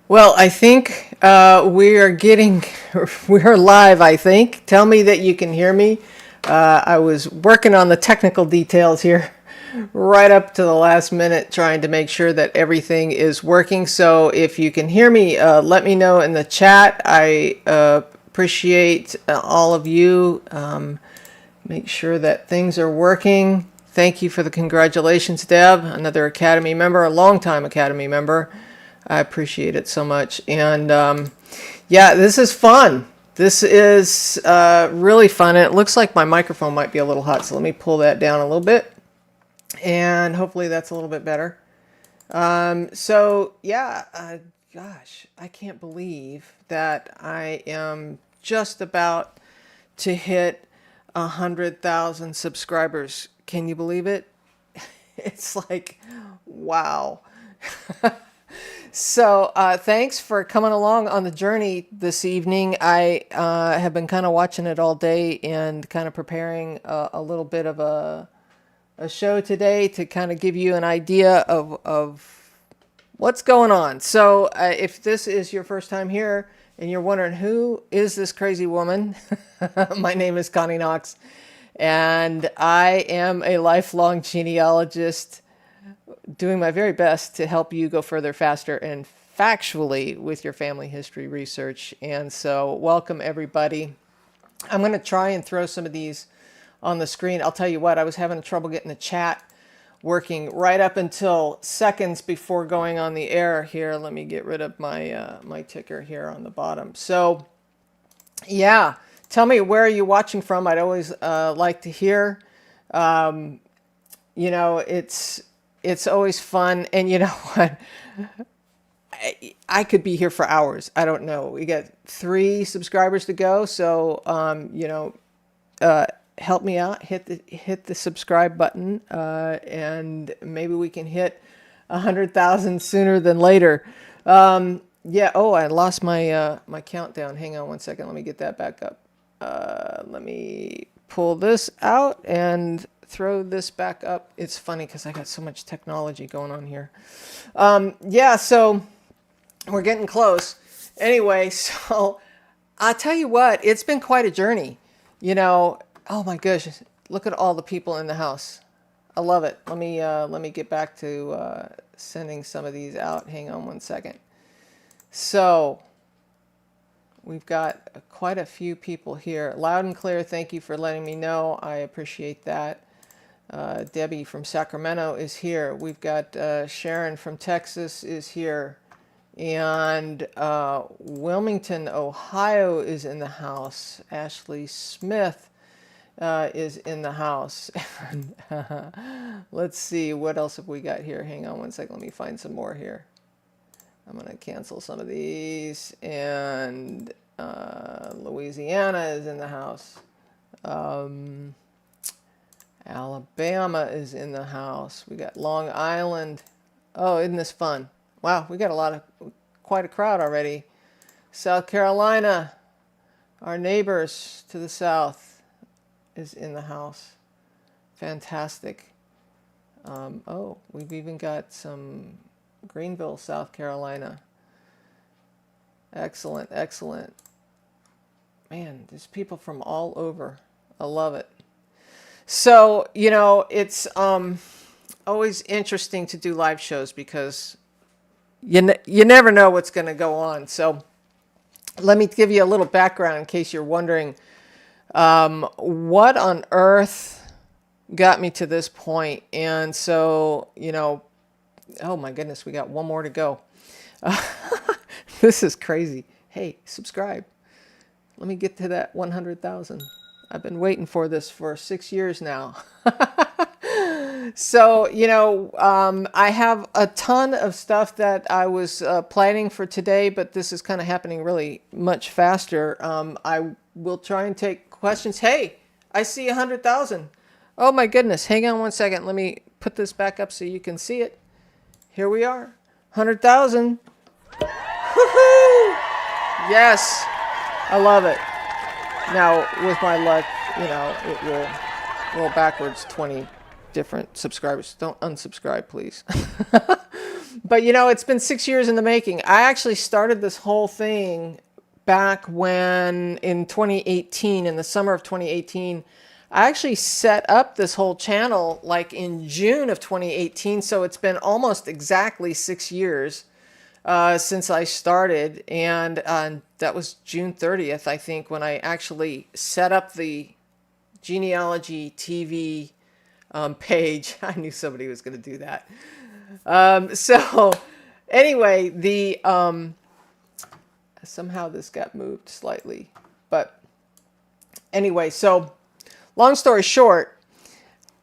Well, I think we're live, I think. Tell me that you can hear me. I was working on the technical details here right up to the last minute, trying to make sure that everything is working. So if you can hear me, let me know in the chat. I appreciate all of you. Make sure that things are working. Thank you for the congratulations, Deb, another Academy member, a longtime Academy member. I appreciate it so much. And yeah, this is fun. This is really fun. And it looks like my microphone might be a little hot, so let me pull that down a little bit. And hopefully that's a little bit better. So yeah, gosh, I can't believe that I am just about to hit 100,000 subscribers. Can you believe it? It's like, wow. So thanks for coming along on the journey this evening. I have been kind of watching it all day and kind of preparing a little bit of a show today to kind of give you an idea of what's going on. So if this is your first time here and you're wondering who is this crazy woman, my name is Connie Knox, and I am a lifelong genealogist, doing my very best to help you go further, faster, and factually with your family history research. And so welcome everybody. I'm going to try and throw some of these on the screen. I'll tell you what, I was having trouble getting the chat working right up until seconds before going on the air here. Let me get rid of my my ticker here on the bottom. So yeah, tell me, where are you watching from? I'd always like to hear. You know, it's always fun. And you know what? I could be here for hours. I don't know. We got 3 subscribers to go. So, you know, help me out. Hit the subscribe button. And maybe we can hit 100,000 sooner than later. Yeah. Oh, I lost my, my countdown. Hang on one second. Let me get that back up. Let me pull this out and throw this back up. It's funny because I got so much technology going on here. Yeah, so we're getting close. Anyway, so I'll tell you what, it's been quite a journey. You know, oh my gosh, look at all the people in the house. I love it. Let me get back to sending some of these out. Hang on one second. So we've got quite a few people here. Loud and clear, thank you for letting me know. I appreciate that. Debbie from Sacramento is here. We've got Sharon from Texas is here. And Wilmington, Ohio is in the house. Ashley Smith is in the house. Let's see, what else have we got here? Hang on one second. Let me find some more here. I'm going to cancel some of these. And Louisiana is in the house. Alabama is in the house. We got Long Island. Oh, isn't this fun? Wow, we got quite a crowd already. South Carolina, our neighbors to the south, is in the house. Fantastic. Oh, we've even got some Greenville, South Carolina. Excellent, excellent. Man, there's people from all over. I love it. So, you know, it's always interesting to do live shows because you never know what's going to go on. So let me give you a little background in case you're wondering what on earth got me to this point. And so, you know, oh my goodness, we got one more to go. This is crazy. Hey, subscribe. Let me get to that 100,000. I've been waiting for this for 6 years now. So, you know, I have a ton of stuff that I was planning for today, but this is kind of happening really much faster. I will try and take questions. Hey, I see 100,000. Oh my goodness. Hang on one second. Let me put this back up so you can see it. Here we are. 100,000. Woohoo! Yes. I love it. Now, with my luck, you know, it will roll backwards 20 different subscribers. Don't unsubscribe, please. But you know, it's been 6 years in the making. I actually started this whole thing back when in 2018, in the summer of 2018. I actually set up this whole channel like in June of 2018. So it's been almost exactly 6 years since I started. And that was June 30th, I think, when I actually set up the Genealogy TV page. I knew somebody was going to do that. So anyway, the somehow this got moved slightly, but anyway, so long story short,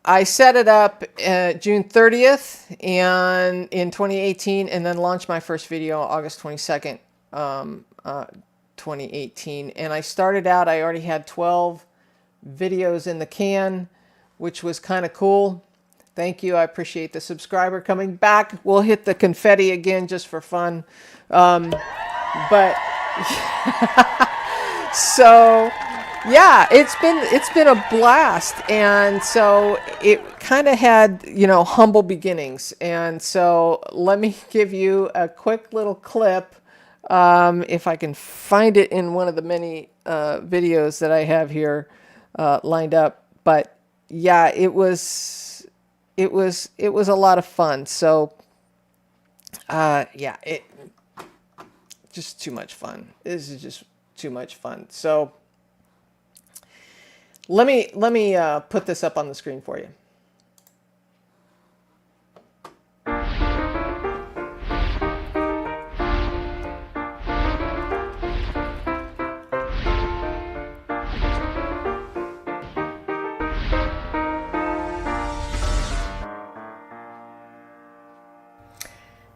I set it up June 30th and in 2018, and then launched my first video August 22nd, 2018. And I started out, I already had 12 videos in the can, which was kind of cool. Thank you. I appreciate the subscriber coming back. We'll hit the confetti again just for fun. But so yeah, it's been a blast. And so it kind of had, you know, humble beginnings. And so let me give you a quick little clip. If I can find it in one of the many videos that I have here lined up. But yeah, it was a lot of fun. So yeah, it just too much fun. This is just too much fun. So let me put this up on the screen for you.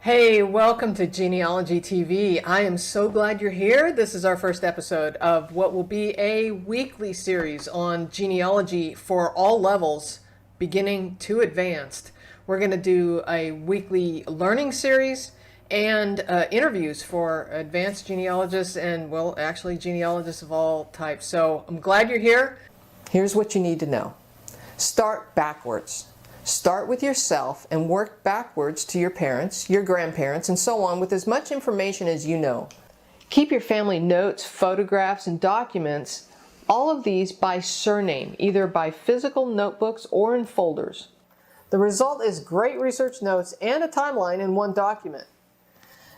Hey, welcome to Genealogy TV. I am so glad you're here. This is our first episode of what will be a weekly series on genealogy for all levels, beginning to advanced. We're going to do a weekly learning series and interviews for advanced genealogists and, well, actually genealogists of all types. So I'm glad you're here. Here's what you need to know. Start backwards. Start with yourself and work backwards to your parents, your grandparents, and so on with as much information as you know. Keep your family notes, photographs, and documents, all of these by surname, either by physical notebooks or in folders. The result is great research notes and a timeline in one document.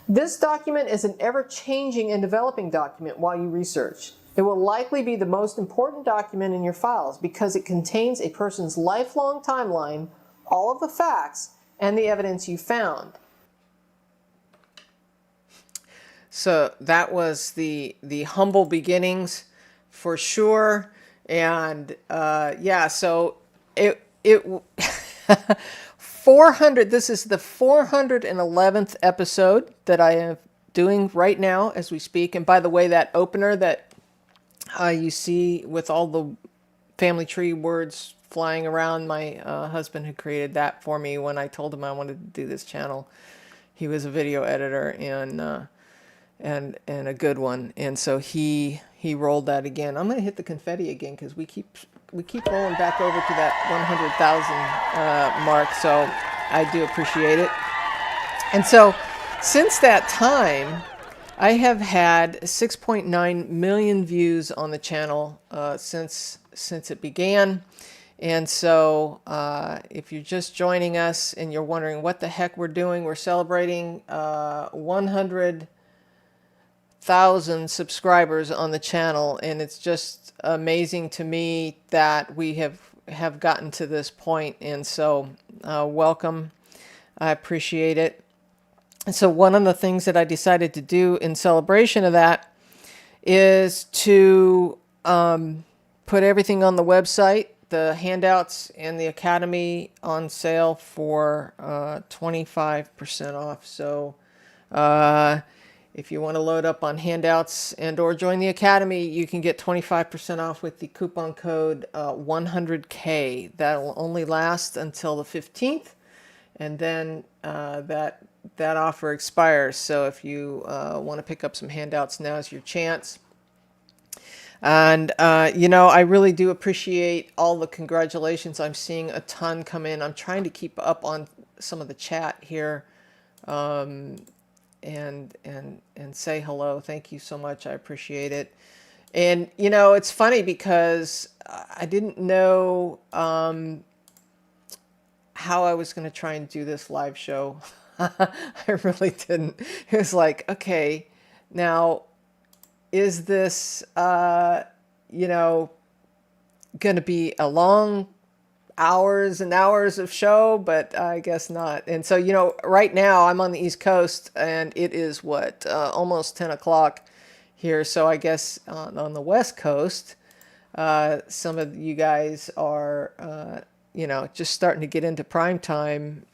This document is an ever-changing and developing document while you research. It will likely be the most important document in your files because it contains a person's lifelong timeline, all of the facts, and the evidence you found. So that was the humble beginnings for sure. And yeah, so it 400, this is the 411th episode that I am doing right now as we speak. And by the way, that opener that you see with all the family tree words flying around, my husband had created that for me when I told him I wanted to do this channel. He was a video editor and a good one, and so he rolled that again. I'm going to hit the confetti again because we keep rolling back over to that 100,000 mark. So I do appreciate it. And so since that time, I have had 6.9 million views on the channel since it began. And so if you're just joining us and you're wondering what the heck we're doing, we're celebrating 100,000 subscribers on the channel. And it's just amazing to me that we have gotten to this point. And so welcome. I appreciate it. And so one of the things that I decided to do in celebration of that is to put everything on the website, the handouts and the Academy, on sale for 25% off. So if you want to load up on handouts and or join the Academy, you can get 25% off with the coupon code 100K. That'll only last until the 15th, and then that offer expires. So if you want to pick up some handouts, now's your chance. And, you know, I really do appreciate all the congratulations. I'm seeing a ton come in. I'm trying to keep up on some of the chat here and say hello. Thank you so much. I appreciate it. And, you know, it's funny because I didn't know how I was going to try and do this live show. I really didn't. It was like, okay, now, is this, you know, going to be a long hours and hours of show? But I guess not. And so, you know, right now I'm on the East Coast and it is what, almost 10 o'clock here. So I guess on the West Coast, some of you guys are, you know, just starting to get into prime time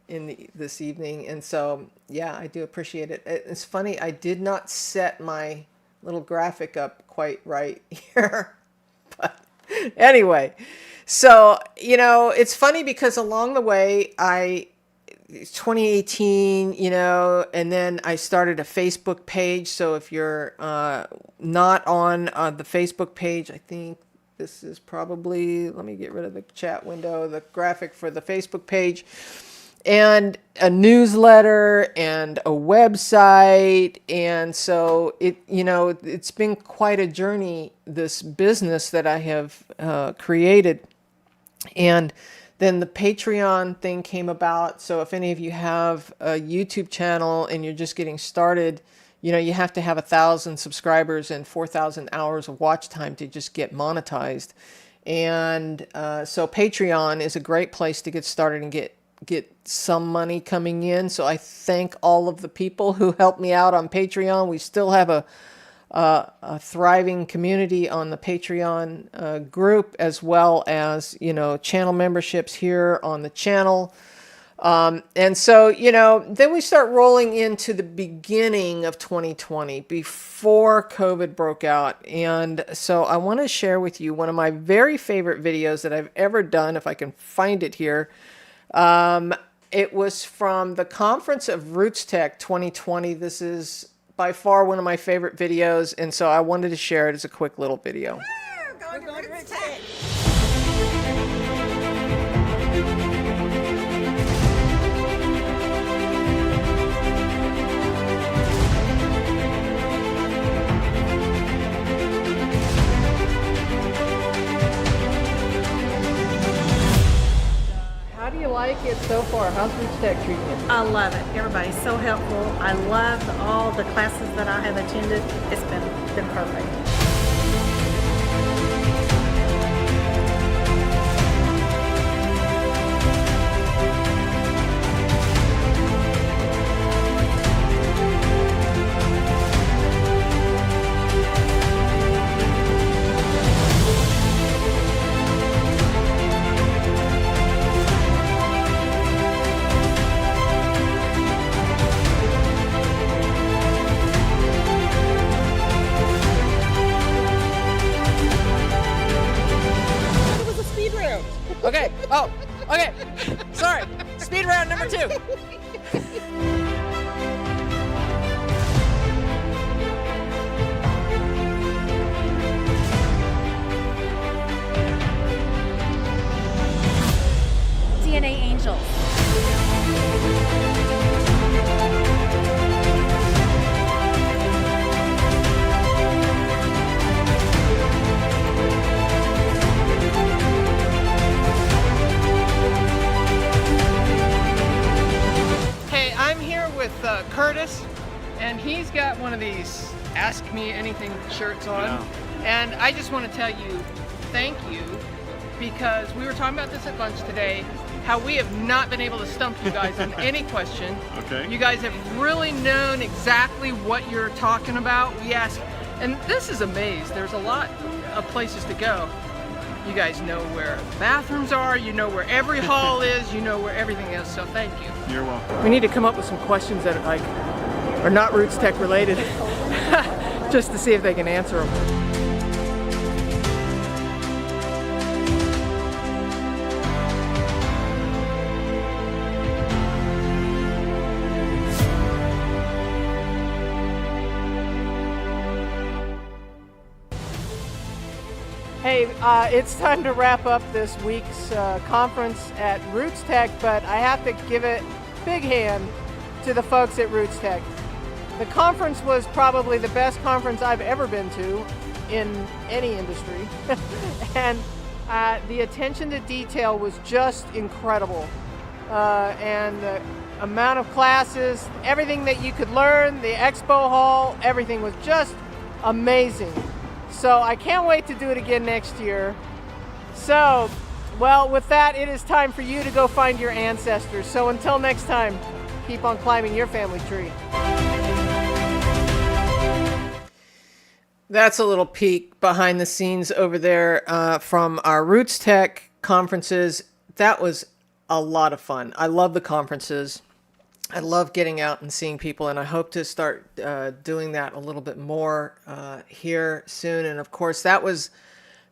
this evening. And so, yeah, I do appreciate it. It's funny, I did not set my little graphic up quite right here. But anyway, so, you know, it's funny because along the way, 2018, you know, and then I started a Facebook page. So if you're not on the Facebook page, I think this is probably, let me get rid of the chat window, the graphic for the Facebook page, and a newsletter and a website. And so it, you know, it's been quite a journey, this business that I have created. And then the Patreon thing came about. So if any of you have a YouTube channel and you're just getting started, you know, you have to have 1,000 subscribers and 4,000 hours of watch time to just get monetized. And so Patreon is a great place to get started and get some money coming in. So I thank all of the people who helped me out on Patreon. We still have a thriving community on the Patreon group, as well as, you know, channel memberships here on the channel. And so, you know, then we start rolling into the beginning of 2020 before COVID broke out. And so I want to share with you one of my very favorite videos that I've ever done, if I can find it here. It was from the conference of RootsTech 2020. This is by far one of my favorite videos, and so I wanted to share it as a quick little video. We're going to RootsTech. How do you like it so far? How's RootsTech treating you? I love it. Everybody's so helpful. I love all the classes that I have attended. It's been perfect. Okay. Oh, okay. Sorry. Speed round number 2. DNA Angels. With Curtis, and he's got one of these Ask Me Anything shirts on. Yeah. And I just want to tell you thank you, because we were talking about this at lunch today, how we have not been able to stump you guys on any question. Okay. You guys have really known exactly what you're talking about. We ask, and this is a maze. There's a lot of places to go. You guys know where the bathrooms are, you know where every hall is, you know where everything is, so thank you. You're welcome. We need to come up with some questions that are not RootsTech related, just to see if they can answer them. Hey, it's time to wrap up this week's conference at RootsTech, but I have to give it a big hand to the folks at RootsTech. The conference was probably the best conference I've ever been to in any industry. And the attention to detail was just incredible. And the amount of classes, everything that you could learn, the expo hall, everything was just amazing. So I can't wait to do it again next year. So, well, with that, it is time for you to go find your ancestors. So until next time, keep on climbing your family tree. That's a little peek behind the scenes over there from our RootsTech conferences. That was a lot of fun. I love the conferences. I love getting out and seeing people, and I hope to start doing that a little bit more here soon. And of course, that was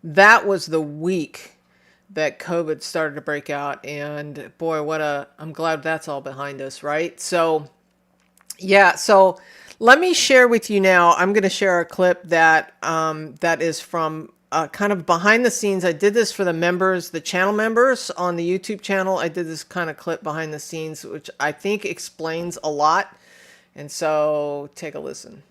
the week that COVID started to break out, and boy, I'm glad that's all behind us, right? So, yeah, so let me share with you now. I'm going to share a clip that that is from kind of behind the scenes. I did this for the members, the channel members on the YouTube channel. I did this kind of clip behind the scenes, which I think explains a lot. And so take a listen.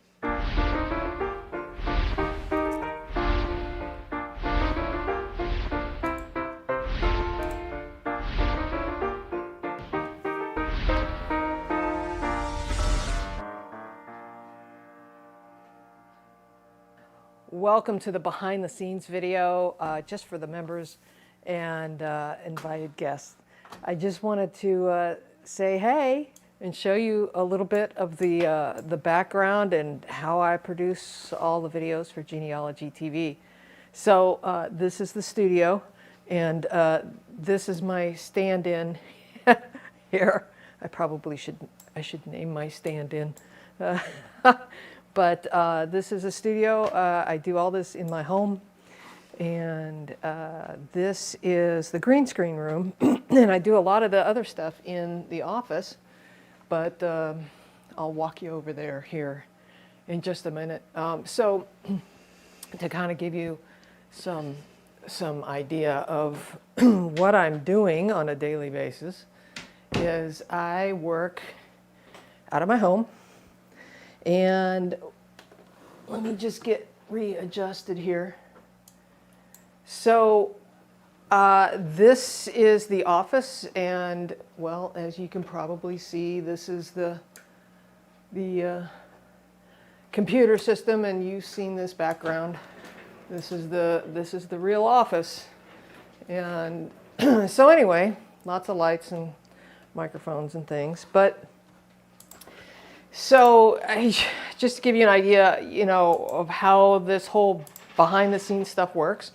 Welcome to the behind the scenes video, just for the members and invited guests. I just wanted to say hey and show you a little bit of the background and how I produce all the videos for Genealogy TV. So this is the studio, and this is my stand-in here. I should name my stand-in. But this is a studio. I do all this in my home. And this is the green screen room. And I do a lot of the other stuff in the office. But I'll walk you over there here in just a minute. So to kind of give you some idea of what I'm doing on a daily basis is I work out of my home. And let me just get readjusted here. So this is the office, and well, as you can probably see, this is the computer system, and you've seen this background. This is the real office. And so anyway, lots of lights and microphones and things, but so just to give you an idea, of how this whole behind the scenes stuff works,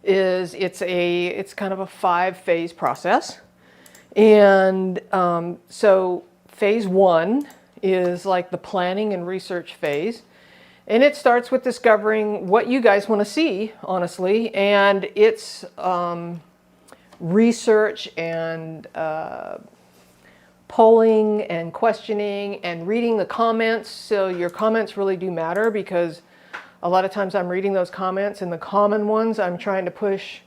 is it's kind of a 5-phase process. And so phase 1 is like the planning and research phase. And it starts with discovering what you guys want to see, honestly. And it's research and polling and questioning and reading the comments. So your comments really do matter, because a lot of times I'm reading those comments, and the common ones, I'm trying to push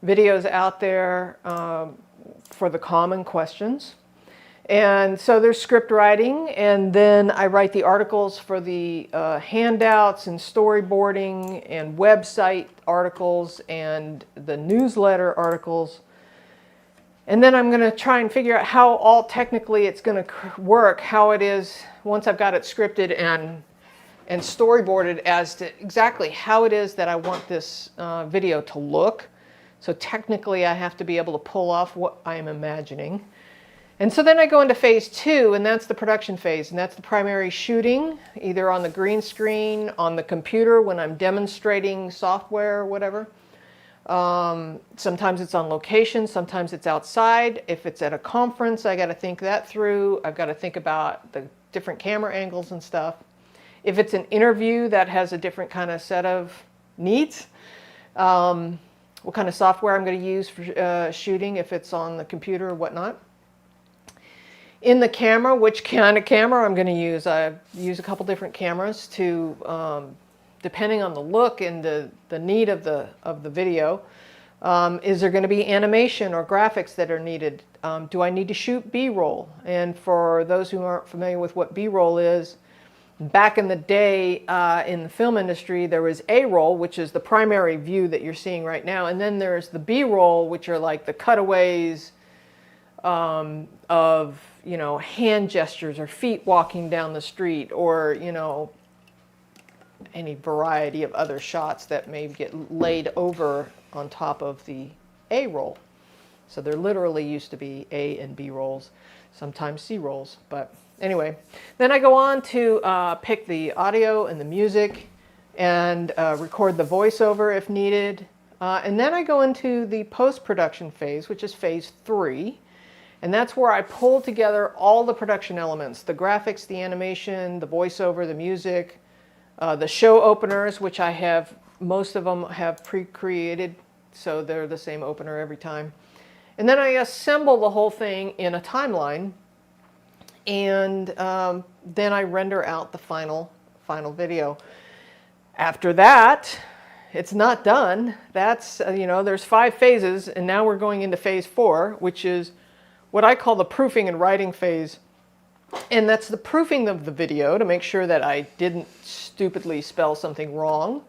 videos out there for the common questions. And so there's script writing, and then I write the articles for the handouts and storyboarding and website articles and the newsletter articles. And then I'm going to try and figure out how all technically it's going to work, how it is once I've got it scripted and storyboarded as to exactly how it is that I want this video to look. So technically I have to be able to pull off what I am imagining. And so then I go into phase 2, and that's the production phase, and that's the primary shooting, either on the green screen, on the computer when I'm demonstrating software or whatever. Sometimes it's on location, sometimes it's outside. If it's at a conference, I got to think that through. I've got to think about the different camera angles and stuff. If it's an interview, that has a different kind of set of needs. What kind of software I'm going to use for shooting, if it's on the computer or whatnot. In the camera, which kind of camera I'm going to use. I use a couple different cameras to depending on the look and the need of the video. Is there going to be animation or graphics that are needed? Do I need to shoot B-roll? And for those who aren't familiar with what B-roll is, back in the day in the film industry, there was A-roll, which is the primary view that you're seeing right now. And then there's the B-roll, which are like the cutaways of, you know, hand gestures or feet walking down the street, or, you know, any variety of other shots that may get laid over on top of the A-roll. So there literally used to be A and B rolls, sometimes C rolls. But anyway, then I go on to pick the audio and the music and record the voiceover if needed. And then I go into the post-production phase, which is phase 3. And that's where I pull together all the production elements, the graphics, the animation, the voiceover, the music, the show openers, which I have, most of them have pre-created, so they're the same opener every time. And then I assemble the whole thing in a timeline, and then I render out the final video. After that, it's not done. That's, you know, there's 5 phases, and now we're going into phase 4, which is what I call the proofing and writing phase. And that's the proofing of the video to make sure that I didn't stupidly spell something wrong,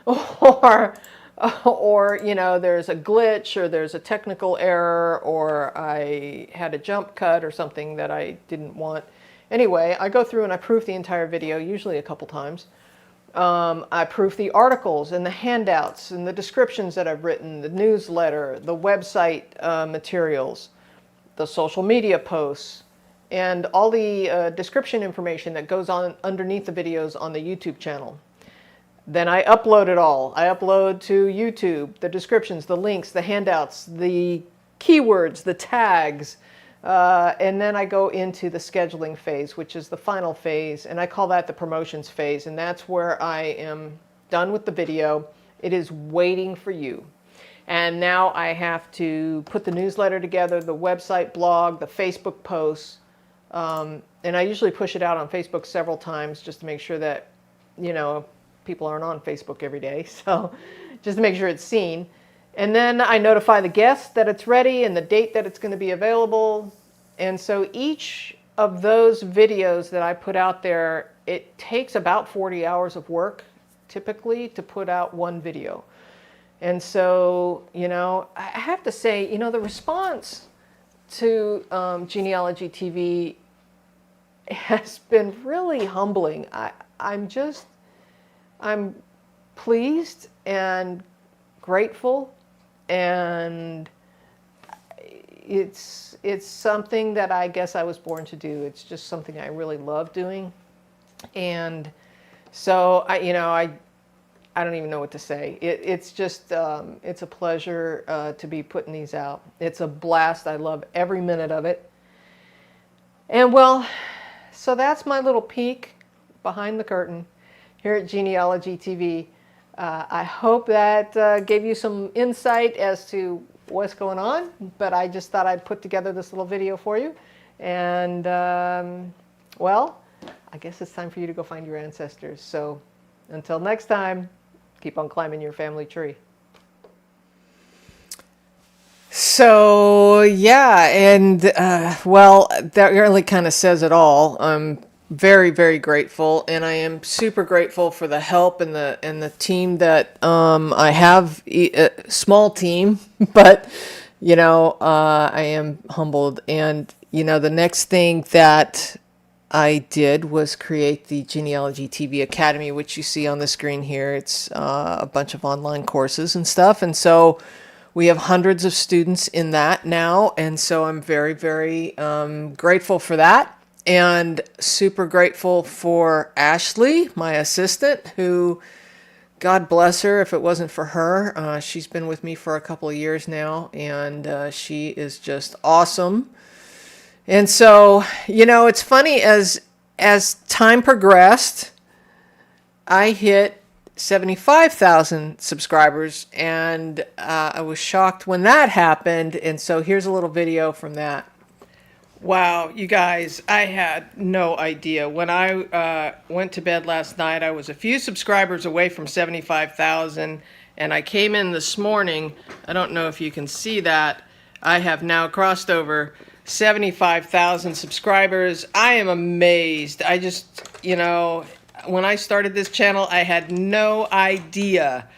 or you know, there's a glitch, or there's a technical error, or I had a jump cut or something that I didn't want. Anyway, I go through and I proof the entire video, usually a couple times. I proof the articles and the handouts and the descriptions that I've written, the newsletter, the website materials, the social media posts, and all the description information that goes on underneath the videos on the YouTube channel. Then I upload it all. I upload to YouTube the descriptions, the links, the handouts, the keywords, the tags, and then I go into the scheduling phase, which is the final phase, and I call that the promotions phase, and that's where I am done with the video. It is waiting for you. And now I have to put the newsletter together, the website, blog, the Facebook posts, and I usually push it out on Facebook several times just to make sure that, you know, people aren't on Facebook every day, so just to make sure it's seen. And then I notify the guests that it's ready and the date that it's going to be available. And so each of those videos that I put out there, it takes about 40 hours of work typically to put out one video. And so, you know, I have to say, you know, the response to Genealogy TV has been really humbling. I'm pleased and grateful, and it's something that I guess I was born to do. It's just something I really love doing. And so I don't even know what to say. It's just, it's a pleasure to be putting these out. It's a blast. I love every minute of it. And well, so that's my little peek behind the curtain here at Genealogy TV. I hope that gave you some insight as to what's going on, but I just thought I'd put together this little video for you. And, well, I guess it's time for you to go find your ancestors. So until next time, keep on climbing your family tree. So, yeah, and, well, that really kind of says it all. I'm very, very grateful, and I am super grateful for the help and the team that I have. A small team, but, you know, I am humbled. And, you know, the next thing that I did was create the Genealogy TV Academy, which you see on the screen here. It's a bunch of online courses and stuff. And so we have hundreds of students in that now. And so I'm very, very grateful for that. And super grateful for Ashley, my assistant, who, God bless her, if it wasn't for her, she's been with me for a couple of years now. And she is just awesome. And so, you know, it's funny, as time progressed, I hit 75,000 subscribers, and I was shocked when that happened. And so here's a little video from that. Wow, you guys, I had no idea. When I went to bed last night, I was a few subscribers away from 75,000, And I came in this morning, I don't know if you can see that, I have now crossed over 75,000 subscribers. I am amazed. I just, you know, when I started this channel, I had no idea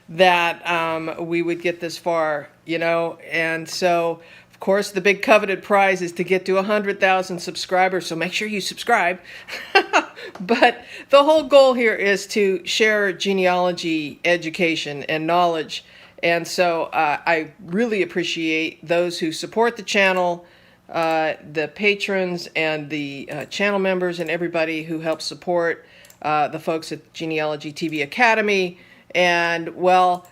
that we would get this far, you know, and so of course the big coveted prize is to get to 100,000 subscribers, so make sure you subscribe. But the whole goal here is to share genealogy education and knowledge, and so I really appreciate those who support the channel, the patrons and the channel members and everybody who helps support the folks at Genealogy TV Academy. And well,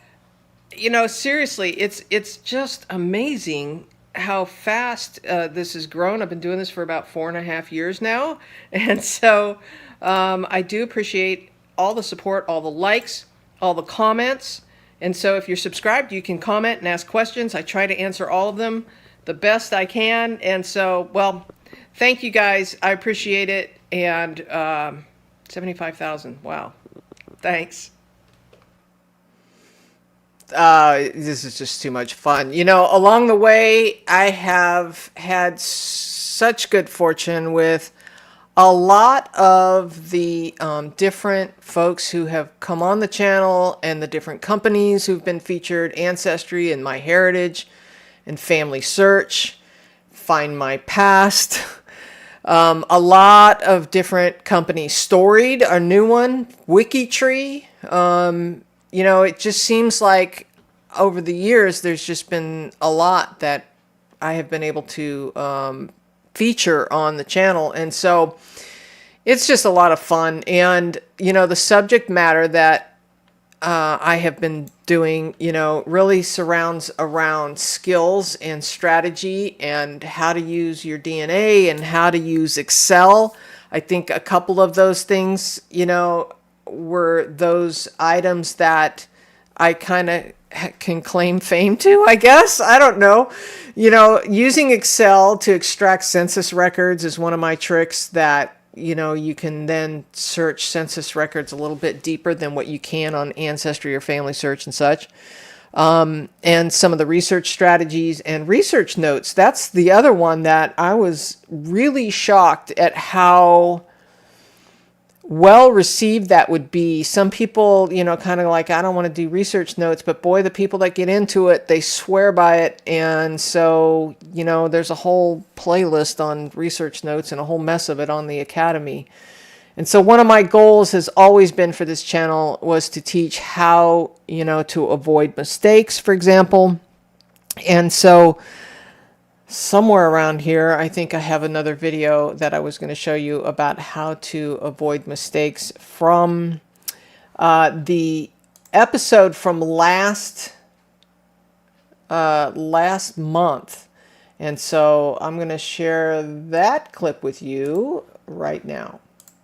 you know, seriously, it's just amazing how fast this has grown. I've been doing this for about 4.5 years now. And so I do appreciate all the support, all the likes, all the comments. And so if you're subscribed, you can comment and ask questions. I try to answer all of them the best I can. And so, well, thank you guys. I appreciate it. And 75,000. Wow. Thanks. This is just too much fun. You know, along the way, I have had such good fortune with a lot of the different folks who have come on the channel and the different companies who've been featured, Ancestry and MyHeritage and FamilySearch, Find My Past. A lot of different companies. Storied, a new one, WikiTree. You know, it just seems like over the years, there's just been a lot that I have been able to feature on the channel. And so it's just a lot of fun. And, you know, the subject matter that I have been doing, you know, really surrounds around skills and strategy and how to use your DNA and how to use Excel. I think a couple of those things, you know, were those items that I kind of can claim fame to, I guess. I don't know. You know, using Excel to extract census records is one of my tricks that, you know, you can then search census records a little bit deeper than what you can on Ancestry or FamilySearch and such. And some of the research strategies and research notes. That's the other one that I was really shocked at how well received that would be. Some people, you know, kind of like, I don't want to do research notes, but boy, the people that get into it, they swear by it. And so, you know, there's a whole playlist on research notes and a whole mess of it on the Academy. And so one of my goals has always been for this channel was to teach how, you know, to avoid mistakes, for example. And so somewhere around here, I think I have another video that I was going to show you about how to avoid mistakes from the episode from last month. And so I'm going to share that clip with you right now.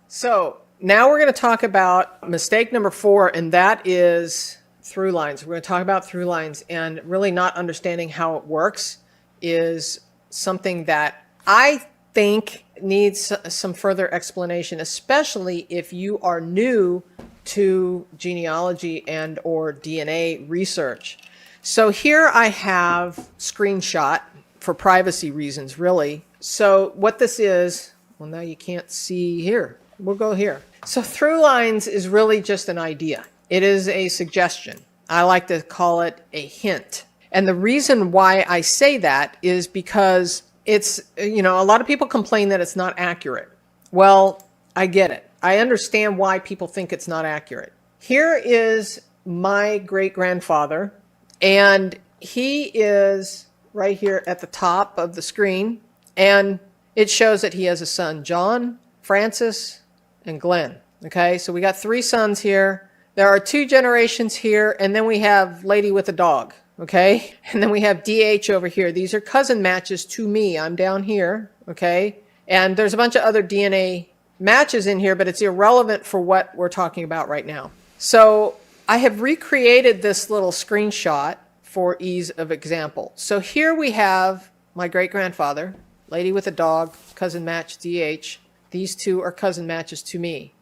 So now we're going to talk about mistake number 4, and that is through lines. We're going to talk about through lines, and really not understanding how it works is something that I think needs some further explanation, especially if you are new to genealogy and or DNA research. So here I have screenshot for privacy reasons, really. So what this is, well, now you can't see here. We'll go here. So through lines is really just an idea. It is a suggestion. I like to call it a hint. And the reason why I say that is because it's, you know, a lot of people complain that it's not accurate. Well, I get it. I understand why people think it's not accurate. Here is my great-grandfather, and he is right here at the top of the screen, and it shows that he has a son, John, Francis, and Glenn. Okay, so we got 3 sons here. There are 2 generations here, and then we have lady with a dog. Okay, and then we have DH over here. These are cousin matches to me. I'm down here, okay? And there's a bunch of other DNA matches in here, but it's irrelevant for what we're talking about right now. So I have recreated this little screenshot for ease of example. So here we have my great-grandfather, lady with a dog, cousin match, DH. These 2 are cousin matches to me.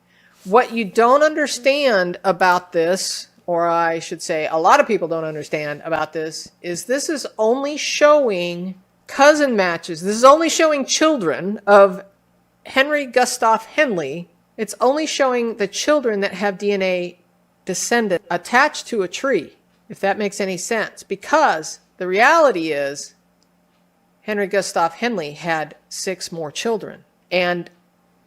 What you don't understand about this, or I should say a lot of people don't understand about this, is only showing cousin matches. This is only showing children of Henry Gustav Henley. It's only showing the children that have DNA descendant attached to a tree, if that makes any sense. Because the reality is Henry Gustav Henley had 6 more children. And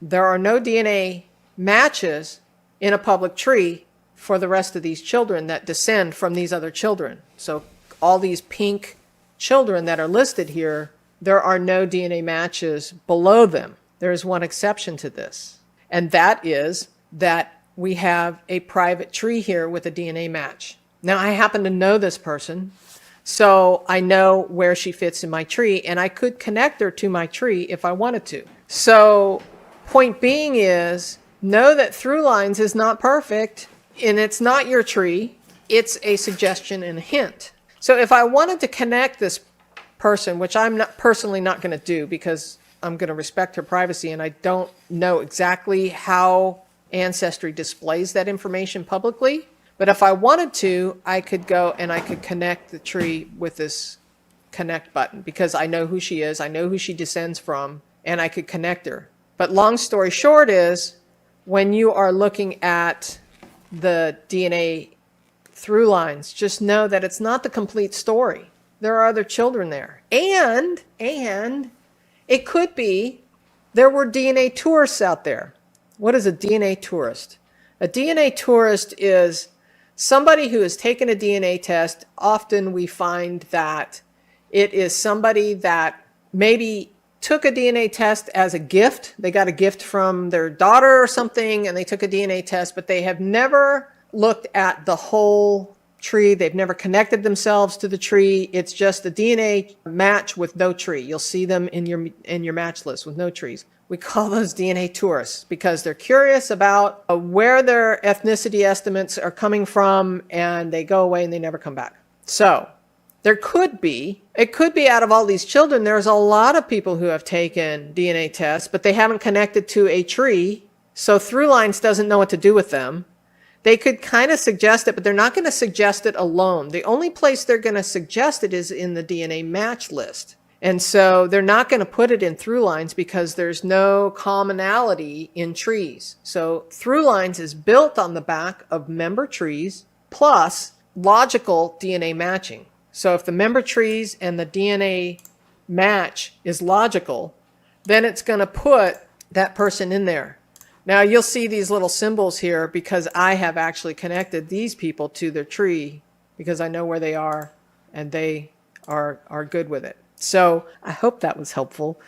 there are no DNA matches in a public tree for the rest of these children that descend from these other children. So all these pink children that are listed here, there are no DNA matches below them. There is one exception to this, and that is that we have a private tree here with a DNA match. Now, I happen to know this person, so I know where she fits in my tree, and I could connect her to my tree if I wanted to. So point being is, know that Through-Lines is not perfect, and it's not your tree. It's a suggestion and a hint. So if I wanted to connect this person, which I'm not personally not going to do because I'm going to respect her privacy, and I don't know exactly how Ancestry displays that information publicly. But if I wanted to, I could go and I could connect the tree with this connect button because I know who she is, I know who she descends from, and I could connect her. But long story short is, when you are looking at the DNA through lines, just know that it's not the complete story. There are other children there. And it could be there were DNA tourists out there. What is a DNA tourist? A DNA tourist is somebody who has taken a DNA test. Often we find that it is somebody that maybe took a DNA test as a gift. They got a gift from their daughter or something, and they took a DNA test, but they have never looked at the whole tree. They've never connected themselves to the tree. It's just a DNA match with no tree. You'll see them in your match list with no trees. We call those DNA tourists because they're curious about where their ethnicity estimates are coming from, and they go away and they never come back. So it could be out of all these children, there's a lot of people who have taken DNA tests, but they haven't connected to a tree. So Through-Lines doesn't know what to do with them. They could kind of suggest it, but they're not going to suggest it alone. The only place they're going to suggest it is in the DNA match list. And so they're not going to put it in Through-Lines because there's no commonality in trees. So Through-Lines is built on the back of member trees plus logical DNA matching. So if the member trees and the DNA match is logical, then it's going to put that person in there. Now you'll see these little symbols here because I have actually connected these people to their tree because I know where they are and they are good with it. So I hope that was helpful.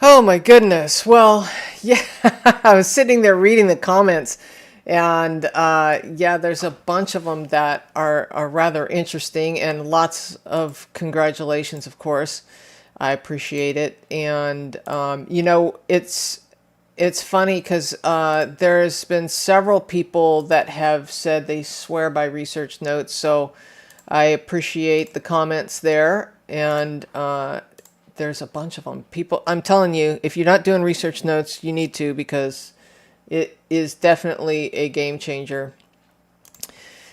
Oh my goodness. Well, yeah, I was sitting there reading the comments, and yeah, there's a bunch of them that are rather interesting, and lots of congratulations, of course. I appreciate it. And, you know, it's funny because there's been several people that have said they swear by research notes. So I appreciate the comments there. And there's a bunch of them. People, I'm telling you, if you're not doing research notes, you need to, because it is definitely a game changer.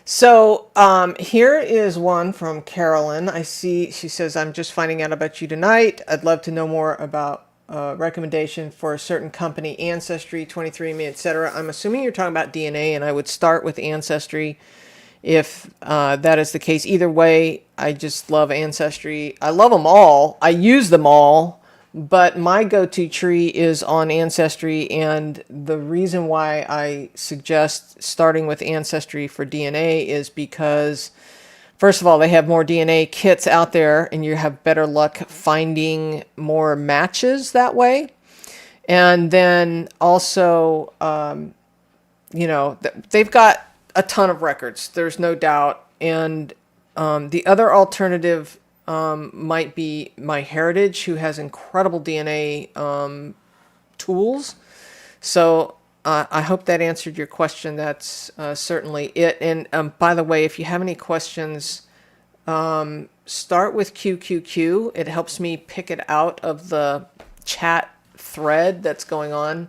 So here is one from Carolyn. I see she says, I'm just finding out about you tonight. I'd love to know more about recommendation for a certain company, Ancestry, 23andMe, etc. I'm assuming you're talking about DNA, and I would start with Ancestry if that is the case. Either way, I just love Ancestry. I love them all. I use them all. But my go-to tree is on Ancestry, and the reason why I suggest starting with Ancestry for DNA is because, first of all, they have more DNA kits out there, and you have better luck finding more matches that way. And then also, you know, they've got a ton of records, there's no doubt. And the other alternative might be MyHeritage, who has incredible DNA tools. So I hope that answered your question. That's certainly it. And by the way, if you have any questions, start with QQQ. It helps me pick it out of the chat thread that's going on.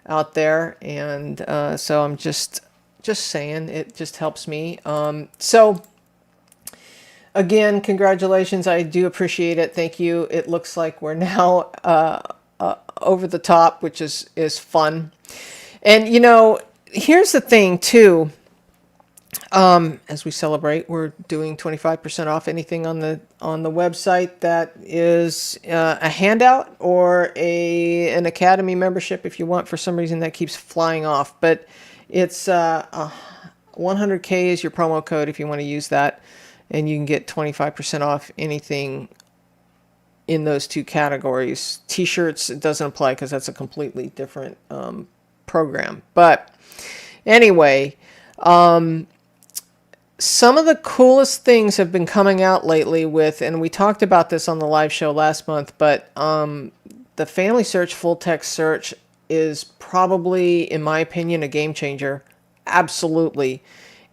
out there. And so I'm just saying, it just helps me. So again, congratulations. I do appreciate it. Thank you. It looks like we're now over the top, which is fun. And, you know, here's the thing, too. As we celebrate, we're doing 25% off anything on the website that is a handout or an academy membership if you want. For some reason, that keeps flying off. But it's 100K is your promo code if you want to use that. And you can get 25% off anything in those two categories. T-shirts, it doesn't apply because that's a completely different program. But anyway, some of the coolest things have been coming out lately with, and we talked about this on the live show last month, but the FamilySearch full text search is probably, in my opinion, a game changer. Absolutely.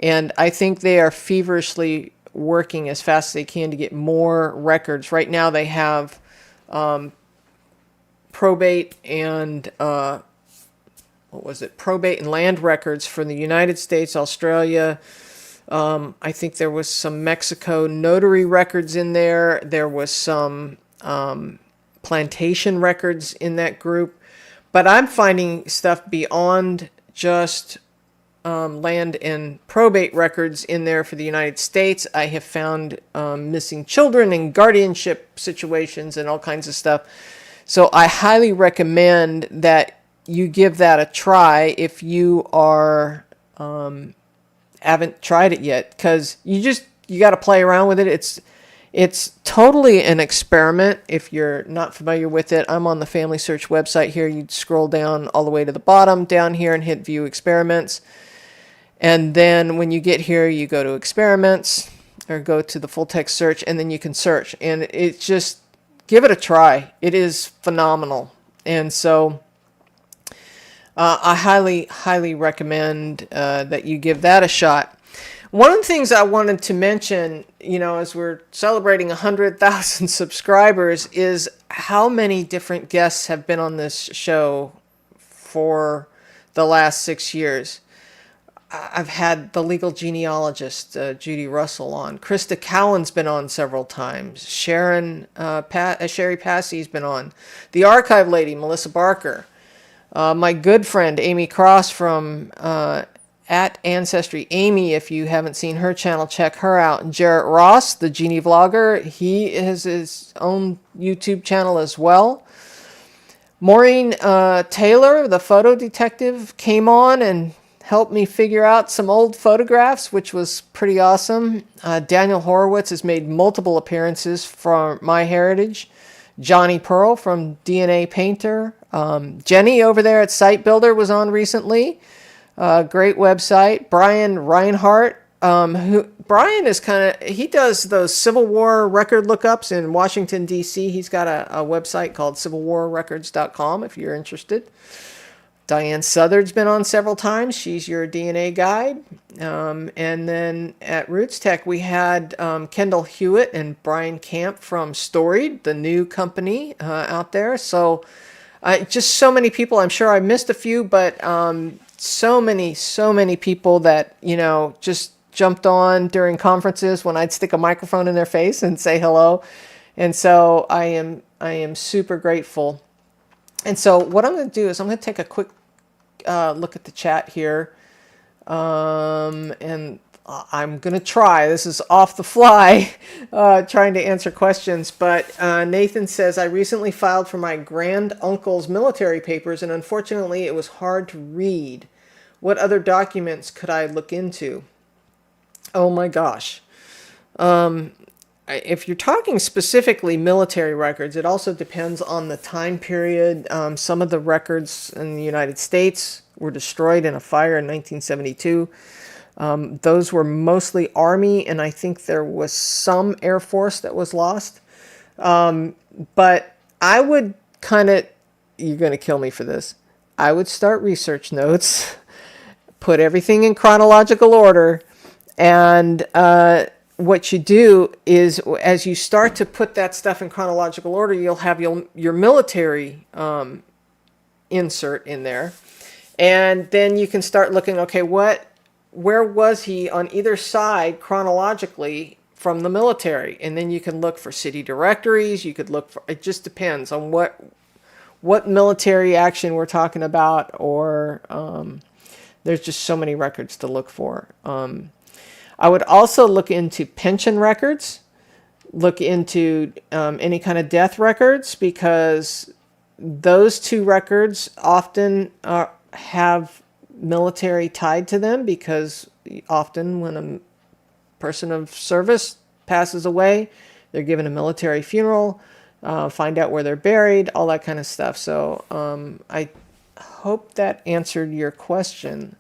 And I think they are feverishly working as fast as they can to get more records. Right now they have probate and probate and land records for the United States, Australia. I think there was some Mexico notary records in there. There was some plantation records in that group. But I'm finding stuff beyond just land and probate records in there for the United States. I have found missing children and guardianship situations and all kinds of stuff. So I highly recommend that you give that a try if you are haven't tried it yet, because you got to play around with it. It's totally an experiment if you're not familiar with it. I'm on the FamilySearch website here. You scroll down all the way to the bottom down here and hit View Experiments. And then when you get here, you go to Experiments or go to the full text search, and then you can search. And it's just, give it a try. It is phenomenal. And so I highly, highly recommend that you give that a shot. One of the things I wanted to mention, you know, as we're celebrating 100,000 subscribers, is how many different guests have been on this show for the last 6 years. I've had the legal genealogist, Judy Russell, on. Crista Cowan's been on several times. Sherry Passey's been on. The archive lady, Melissa Barker. My good friend, Aimee Cross from at Ancestry. Aimee, if you haven't seen her channel, check her out. And Jarrett Ross, the Geneavlogger, he has his own YouTube channel as well. Maureen Taylor, the photo detective, came on and helped me figure out some old photographs, which was pretty awesome. Daniel Horowitz has made multiple appearances from MyHeritage. Johnny Pearl from DNA Painter. Jenny over there at Site Builder was on recently. Great website. Brian Reinhardt. Brian is he does those Civil War record lookups in Washington, D.C. He's got a website called civilwarrecords.com if you're interested. Diane Southard's been on several times. She's your DNA guide. And then at RootsTech, we had Kendall Hewitt and Brian Camp from Storied, the new company out there. So just so many people. I'm sure I missed a few, but so many people that, you know, just jumped on during conferences when I'd stick a microphone in their face and say hello. And so I am super grateful. And so what I'm going to do is I'm going to take a quick look at the chat here. And I'm going to try. This is off the fly, trying to answer questions. But Nathan says, I recently filed for my granduncle's military papers, and unfortunately it was hard to read. What other documents could I look into? Oh my gosh. If you're talking specifically military records, it also depends on the time period. Some of the records in the United States were destroyed in a fire in 1972. Those were mostly Army, and I think there was some Air Force that was lost. But I would you're going to kill me for this. I would start research notes, put everything in chronological order, and what you do is, as you start to put that stuff in chronological order, you'll have your military insert in there. And then you can start looking, okay, where was he on either side chronologically from the military? And then you can look for city directories. You could look for, it just depends on what military action we're talking about, or there's just so many records to look for. I would also look into pension records, look into any kind of death records, because those two records often have military tied to them, because often when a person of service passes away, they're given a military funeral, find out where they're buried, all that kind of stuff. So I hope that answered your question.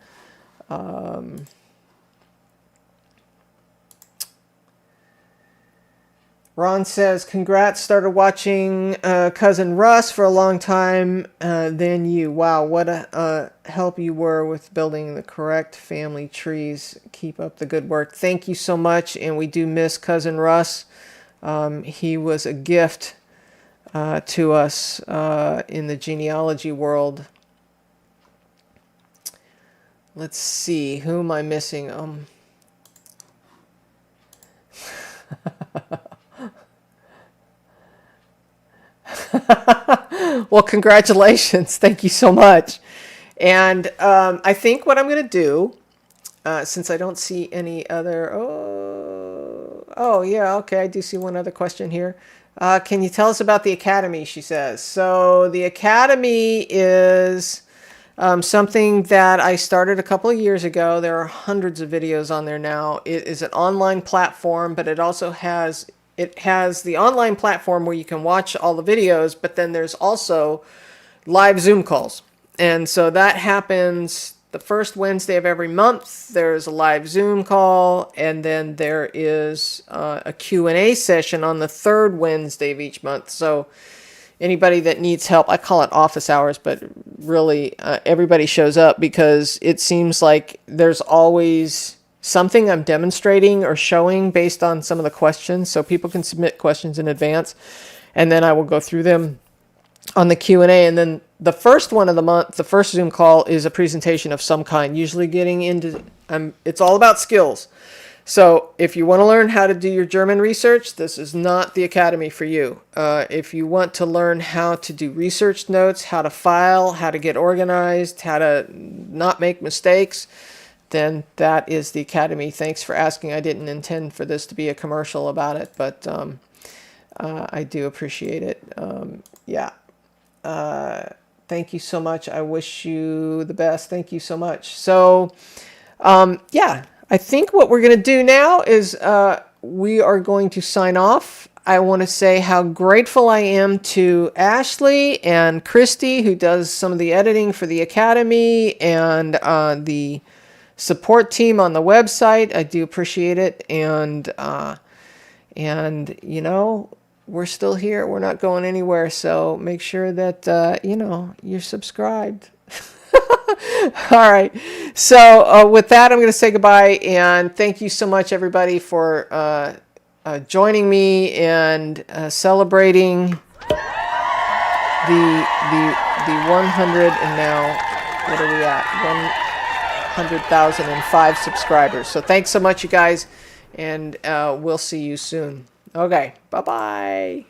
Ron says, congrats, started watching Cousin Russ for a long time, then you. Wow, what a help you were with building the correct family trees. Keep up the good work. Thank you so much, and we do miss Cousin Russ. He was a gift to us in the genealogy world. Let's see, who am I missing? Well, congratulations. Thank you so much. And I think what I'm going to do, since I don't see any other... Oh, yeah, okay. I do see one other question here. Can you tell us about the Academy, she says. So the Academy is something that I started a couple of years ago. There are hundreds of videos on there now. It is an online platform, but it also has... It has the online platform where you can watch all the videos, but then there's also live Zoom calls. And so that happens the first Wednesday of every month. There's a live Zoom call, and then there is a Q&A session on the third Wednesday of each month. So anybody that needs help, I call it office hours, but really everybody shows up, because it seems like there's always something I'm demonstrating or showing based on some of the questions. So people can submit questions in advance, and then I will go through them on the Q&A. And then the first one of the month, the first Zoom call, is a presentation of some kind, usually getting into, it's all about skills. So if you want to learn how to do your German research, this is not the Academy for you. If you want to learn how to do research notes, how to file, how to get organized, how to not make mistakes, then that is the Academy. Thanks for asking. I didn't intend for this to be a commercial about it, but I do appreciate it. Yeah. Thank you so much. I wish you the best. Thank you so much. So, yeah, I think what we're going to do now is we are going to sign off. I want to say how grateful I am to Ashley and Christy, who does some of the editing for the Academy, and the support team on the website. I do appreciate it. And you know, we're still here. We're not going anywhere. So make sure that, you know, you're subscribed. All right. So with that, I'm going to say goodbye. And thank you so much, everybody, for joining me and celebrating the 100, and now, what are we at? 100,005 subscribers. So thanks so much, you guys, and we'll see you soon. Okay, bye-bye.